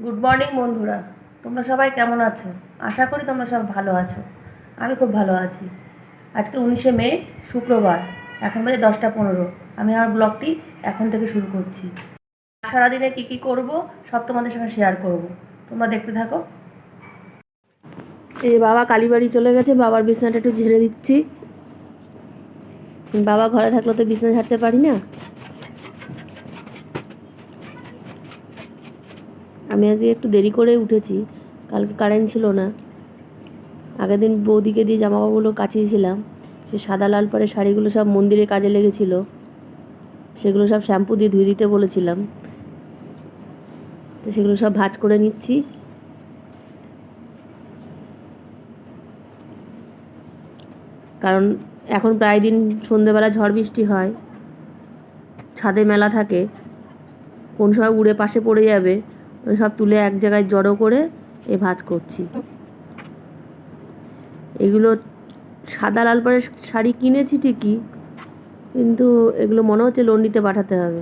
Good morning বন্ধুরা, তোমরা সবাই কেমন আছো? আশা করি তোমরা সব ভালো আছো। আমি খুব ভালো আছি। আজকে 19শে মে, শুক্রবার। এখন বাজে 10টা 15। আমি আমার ব্লগটি এখন থেকে শুরু করছি। সারাদিনে কী কী করবো সব তোমাদের সঙ্গে শেয়ার করব। তোমরা দেখতে থাকো। এই বাবা কালীবাড়ি চলে গেছে, বাবার বিছানাটা একটু ঝেড়ে দিচ্ছি। বাবা ঘরে থাকলে তো বিছানা ঝাড়তে পারি না। আমি আজকে একটু দেরি করে উঠেছি, কালকে কারেন্ট ছিল না। আগের দিন বৌদিকে দিয়ে জামাকাপড়গুলো কাচিয়েছিলাম, সে সাদা লাল পরে শাড়িগুলো সব মন্দিরে কাজে লেগেছিল, সেগুলো সব শ্যাম্পু দিয়ে ধুয়ে দিতে বলেছিলাম। তো সেগুলো সব ভাঁজ করে নিচ্ছি। কারণ এখন প্রায় দিন সন্ধেবেলা ঝড় বৃষ্টি হয়, ছাদে মেলা থাকে, কোন সময় উড়ে পাশে পড়ে যাবে, সব তুলে এক জায়গায় জড়ো করে ভাঁজ করছি। এগুলো সাদা লাল পরে শাড়ি কিনেছি ঠিকই, কিন্তু এগুলো মনে হচ্ছে লন্ডিতে পাঠাতে হবে।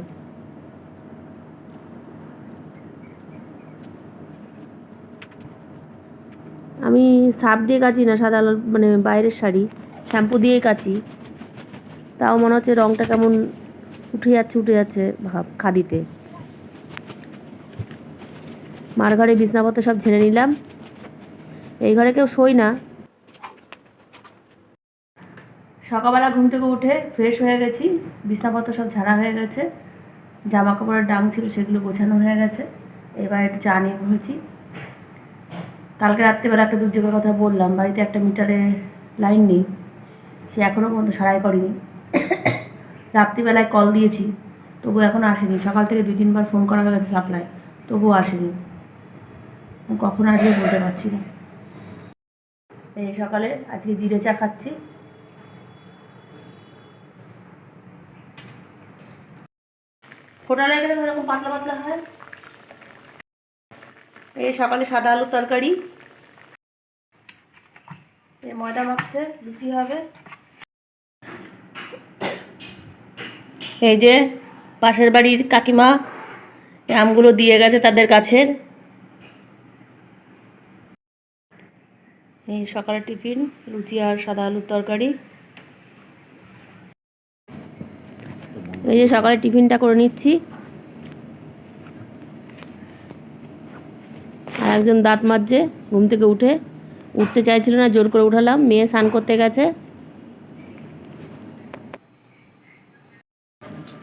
আমি সার্ফ দিয়ে কাচি না সাদা লাল, মানে বাইরের শাড়ি শ্যাম্পু দিয়েই কাচি। তাও মনে হচ্ছে রঙটা কেমন উঠে যাচ্ছে ভাব খাদিতে। মার ঘরে বিছনাপত্র সব ঝেড়ে নিলাম। এই ঘরে কেউ শোয় না। সকালবেলা ঘুম থেকে উঠে ফ্রেশ হয়ে গেছি, বিছনাপত্র সব ঝাড়া হয়ে গেছে, জামা কাপড়ের ডাং ছিল সেগুলো গোছানো হয়ে গেছে। এবার একটু চা নিয়ে বসেছি। কালকে রাত্রিবেলা একটা দুর্যোগের কথা বললাম, বাড়িতে একটা মিটারে লাইন নেই, সে এখনও পর্যন্ত সারাই করেনি। রাত্রিবেলায় কল দিয়েছি, তবু এখনও আসেনি। সকাল থেকে 2-3বার ফোন করা হয়ে গেছে সাপ্লাই, তবুও আসেনি। কখন আসবে বলতে পারছি না। এই সকালে আজকে জিরে চা খাচ্ছি। ফোটা লাগলে এরকম পাতলা পাতলা হয়। এই সকালে সাদা আলুর তরকারি, এই ময়দা মাখছে, লুচি হবে। এই যে পাশের বাড়ির কাকিমা আমগুলো দিয়ে গেছে তাদের গাছের। এই সকালের টিফিন লুচি আর সাদা আলুর তরকারি। এই যে সকালে টিফিনটা করে নিচ্ছি। আর একজন দাঁত মাজছে, ঘুম থেকে উঠতে চাইছিল না, জোর করে উঠালাম। মেয়ে স্নান করতে গেছে।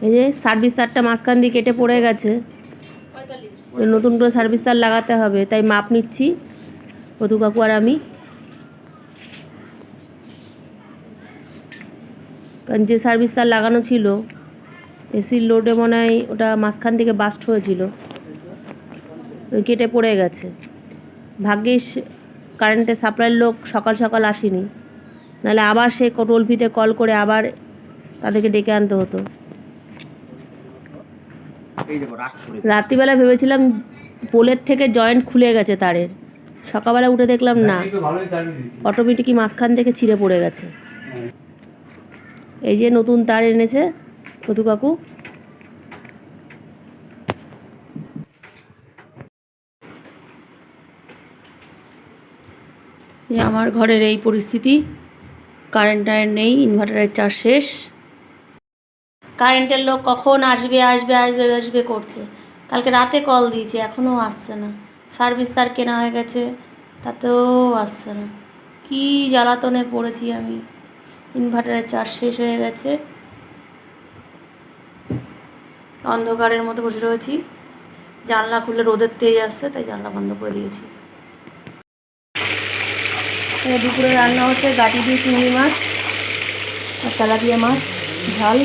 এই যে সার্ভিস তারটা মাঝখান দিয়ে কেটে পড়ে গেছে, নতুন করে সার্ভিস তার লাগাতে হবে, তাই মাপ নিচ্ছি কতু কাকু আর আমি। কারণ যে সার্ভিস তার লাগানো ছিল এসির লোডে মনে হয় ওটা মাঝখান থেকে বাস্ট হয়েছিল, কেটে পড়ে গেছে। ভাগ্যিস কারেন্টের সাপ্লাইয়ের লোক সকাল সকাল আসেনি, নাহলে আবার সেই টোলফিতে কল করে আবার তাদেরকে ডেকে আনতে হতো। রাত্রিবেলা ভেবেছিলাম পোলের থেকে জয়েন্ট খুলে গেছে তারের, সকালবেলা উঠে দেখলাম না, অটোমেটিকই মাঝখান থেকে ছিঁড়ে পড়ে গেছে। এই যে নতুন তার এনেছে কতু কাকু। আমার ঘরের এই পরিস্থিতি, কারেন্ট নেই, ইনভার্টারের চার্জ শেষ। কারেন্টের লোক কখন আসবে আসবে আসবে আসবে করছে। কালকে রাতে কল দিয়েছি, এখনও আসছে না। সার্ভিস তার কেনা হয়ে গেছে, তাতেও আসছে না। কী জ্বালাতনে পড়েছি আমি। ইনভার্টারের চার্জ শেষ হয়ে গেছে, অন্ধকারের মধ্যে বসে রয়েছি। জানলা খুলে রোদের তেজ আসছে, তাই জানলা বন্ধ করে দিয়েছি। দুপুরে রান্না হচ্ছে গাটি দিয়ে চিংড়ি মাছ আর তেলাপিয়া মাছ ঝাল।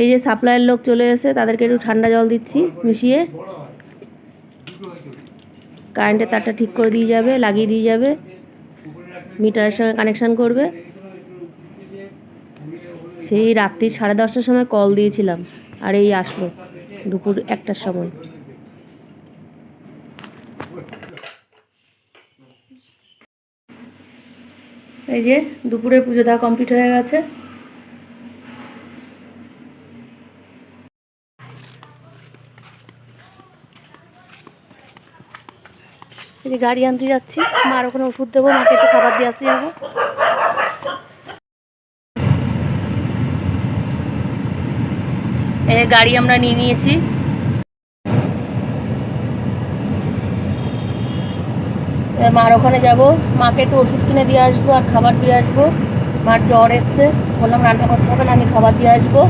এই যে সাপ্লাইয়ের লোক চলে এসে তাদেরকে একটু ঠান্ডা জল দিচ্ছি মিশিয়ে। কারেন্টের তারটা ঠিক করে দিয়ে যাবে, লাগিয়ে দিয়ে যাবে, মিটারের সঙ্গে কানেকশান করবে। সেই রাত্রি 10:30টার সময় কল দিয়েছিলাম, আর এই আসলো দুপুর 1টার সময়। এই যে দুপুরের পুজো দেওয়া কমপ্লিট হয়ে গেছে। এই যে গাড়ি আনতে যাচ্ছি, মার ওখানে ওষুধ দেবো, মাকে একটু খাবার দিয়ে আসতে যাবো। এই গাড়ি আমরা নিয়ে নিয়েছি। এবার মার ওখানে যাবো, মাকে একটু ওষুধ কিনে দিয়ে আসবো আর খাবার দিয়ে আসবো। মার জ্বর এসছে, বললাম রান্না করতে হবে না, আমি খাবার দিয়ে আসবো।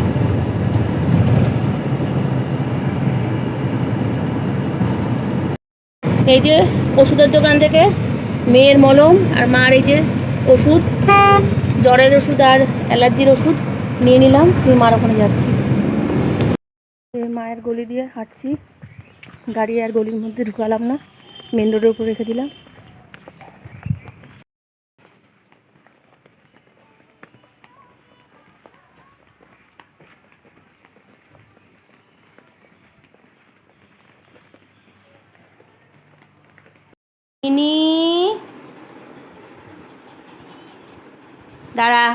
এই যে ওষুধের দোকান থেকে মেয়ের মলম আর মার এই যে ওষুধ, জ্বরের ওষুধ আর অ্যালার্জির ওষুধ নিয়ে নিলাম। তুমি মার ওখানে যাচ্ছি। মায়ের গলি দিয়ে হাঁটছি, গাড়ি আর গলির মধ্যে ঢুকালাম না, মেন রোডের উপর রেখে দিলাম। মিনি দাঁড়া,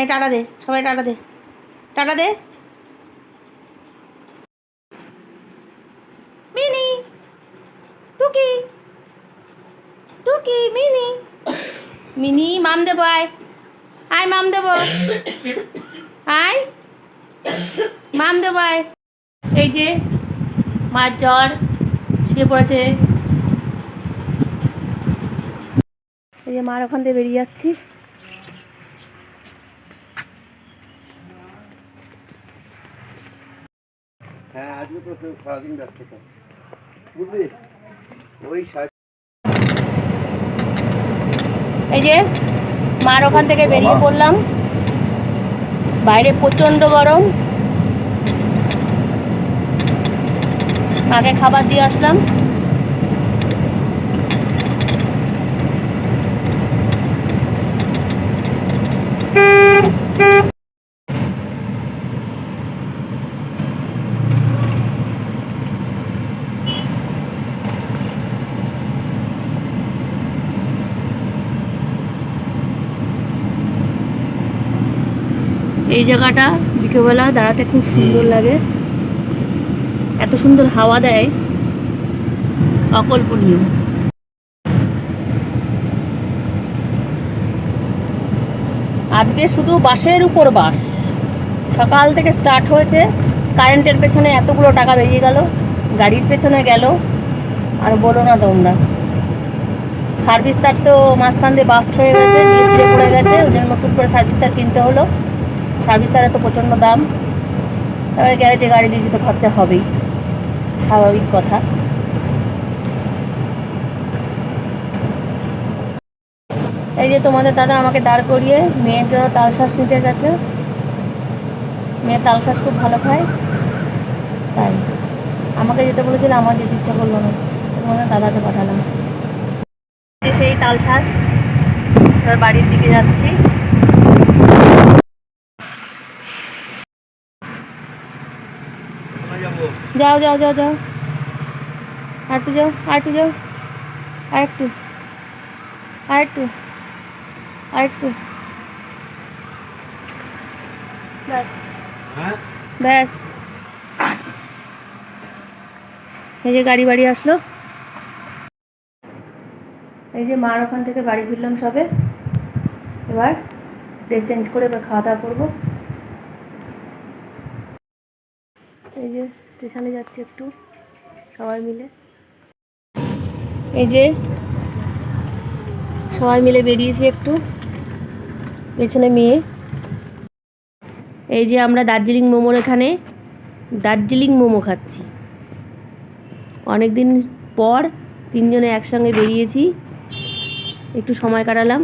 টাটা দে, সবাই টাটা দে, টাটা দে। মিনি টুকি টুকি মিনি মিনি মাম দেবো, আয় আয় মাম দেবো, আয় মাম দেবো আয়। এই যে মার জ্বর, শুয়ে পড়েছে। এই যে মার ওখান থেকে বেরিয়ে যাচ্ছি। হ্যাঁ, আজকে তো সারাদিন ব্যস্ত থাক, বুঝলি? ওই এই যে মার ওখান থেকে বেরিয়ে পড়লাম, বাইরে প্রচণ্ড গরম, মাকে খাবার দিয়ে আসলাম। এই জায়গাটা বিকেলবেলা দাঁড়াতে খুব সুন্দর লাগে, এত সুন্দর হাওয়া দেয়, অকল্পনীয়। আজকে শুধু বাসের উপর বাস, সকাল থেকে স্টার্ট হয়েছে, কারেন্টের পেছনে এতগুলো টাকা বেরিয়ে গেল, গাড়ির পেছনে গেল, আর বলো না তোমরা। সার্ভিস তার তো মাঝখান দিয়ে বাস্ট হয়ে গেছে, নিয়ে ছিঁড়ে পড়ে গেছে, ওই জন্য নতুন করে সার্ভিস তার কিনতে হলো। সার্ভিস তারের তো প্রচণ্ড দাম, তারপরে গ্যারেজে গাড়ি দিয়েছি তো খরচা হবেই, স্বাভাবিক কথা। এই যে তোমাদের দাদা আমাকে দাঁড় করিয়ে মেয়ের জন্য তালশ্বাস নিতে গেছে, মেয়ের তালশ্বাস খুব ভালো খায়, তাই আমাকে যেতে বলেছিল, আমার যেতে ইচ্ছা করলো না, তোমাদের দাদাকে পাঠালাম। সেই তালশ্বাস, এবার বাড়ির দিকে যাচ্ছি। যাও যাও যাও যাও, আর একটু যাও, আর একটু যাও, আর একটু, আর একটু, আর একটু, ব্যাস। এই যে গাড়ি বাড়ি আসলো। এই যে মার ওখান থেকে বাড়ি ফিরলাম সবে, এবার ড্রেস চেঞ্জ করে এবার খাওয়া দাওয়া করবো। এই যে স্টেশনে যাচ্ছি একটু সবাই মিলে, এই যে সবাই মিলে বেরিয়েছি একটু, পেছনে মেয়ে। এই যে আমরা দার্জিলিং মোমোর এখানে দার্জিলিং মোমো খাচ্ছি, অনেক দিন পর তিনজনে একসঙ্গে বেরিয়েছি, একটু সময় কাটালাম।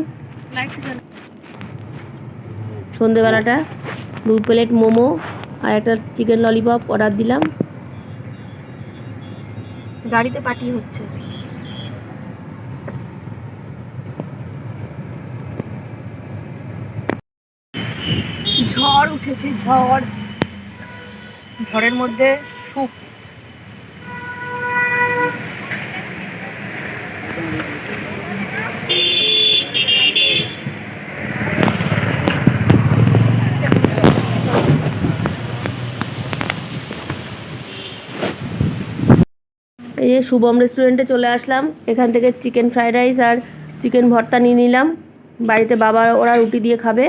সন্ধেবেলাটা 2 প্লেট মোমো আর একটা চিকেন ললিপপ অর্ডার দিলাম। গাড়িতে পার্টি হচ্ছে। ঝড় উঠেছে, ঝড়, ঝড়ের মধ্যে সুখ। এই যে শুভম রেস্টুরেন্টে চলে আসলাম। এখান থেকে চিকেন ফ্রাইড রাইস আর চিকেন ভর্তা নিয়ে নিলাম। বাড়িতে বাবা ওরা রুটি দিয়ে খাবে,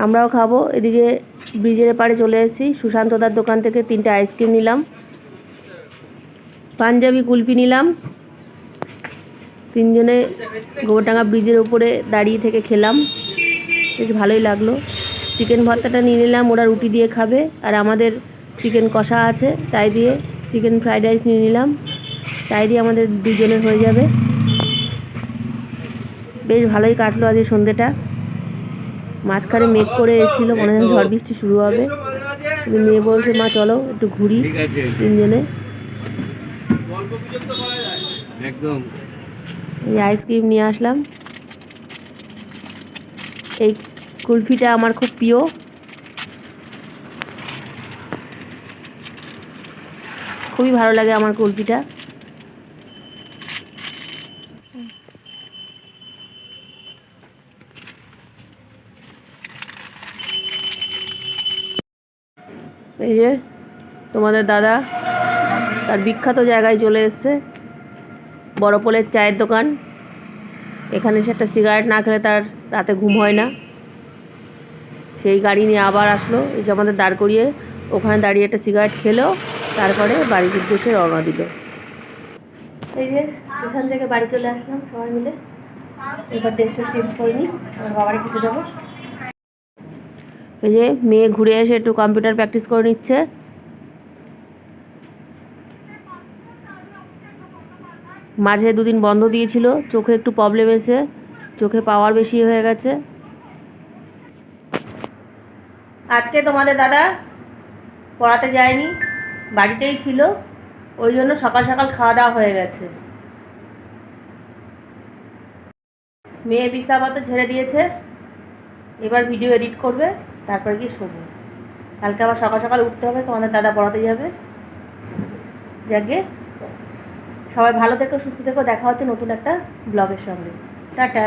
আমরাও খাবো। এদিকে ব্রিজের পাড়ে চলে এসেছি। সুশান্তদার দোকান থেকে 3টে আইসক্রিম নিলাম, পাঞ্জাবি কুলফি নিলাম। 3জনে গোবরডাঙ্গা ব্রিজের উপরে দাঁড়িয়ে থেকে খেলাম, বেশ ভালোই লাগলো। চিকেন ভর্তাটা নিয়ে নিলাম, ওরা রুটি দিয়ে খাবে। আর আমাদের চিকেন কষা আছে, তাই দিয়ে চিকেন ফ্রাইড রাইস নিয়ে নিলাম, তাই দিয়ে আমাদের 2জনের হয়ে যাবে। বেশ ভালোই কাটলো আজ সন্ধ্যেটা। মাঝখানে মেঘ করে এসেছিলো, মনে হয় ঝড় বৃষ্টি শুরু হবে। মেয়ে বলছে মা চলো একটু ঘুরি। 3জনে একদম এই আইসক্রিম নিয়ে আসলাম। এই কুলফিটা আমার খুব প্রিয়, খুবই ভালো লাগে আমার কুলফিটা। এই যে তোমাদের দাদা তার বিখ্যাত জায়গায় চলে এসছে, বড়পোলের চায়ের দোকান। এখানে সে একটা সিগারেট না খেলে তার রাতে ঘুম হয় না। সেই গাড়ি নিয়ে আবার আসলো, এসে আমাদের দাঁড় করিয়ে ওখানে দাঁড়িয়ে একটা সিগারেট খেলো, তারপরে বাড়ির উদ্দেশ্যে রওনা দিল। এই যে স্টেশন থেকে বাড়ি চলে আসলাম সবাই মিলে। এবার ড্রেসটা চেঞ্জ করে নিই, আমার বাবারে খেতে দেবো। এই যে মেয়ে ঘুরে এসে একটু কম্পিউটার প্র্যাকটিস করে নিচ্ছে। মাঝে 2 দিন বন্ধ দিয়েছিল, চোখে একটু প্রবলেম এসে, চোখে পাওয়ার বেশি হয়ে গেছে। আজকে তোমাদের দাদা পড়াতে যায়নি, বাড়িতেই ছিল, ওই জন্য সকাল সকাল খাওয়া দাওয়া হয়ে গেছে। মেয়ে বিছানাপত্র ঝেড়ে দিয়েছে, এবার ভিডিও এডিট করবে, তারপরে গিয়ে শোবো। কালকে আবার সকাল সকাল উঠতে হবে, তোমাদের দাদা পড়াতে যাবে। যাকে সবাই ভালো থেকো, সুস্থ থেকো, দেখা হচ্ছে নতুন একটা ব্লগের সঙ্গে। টাটা।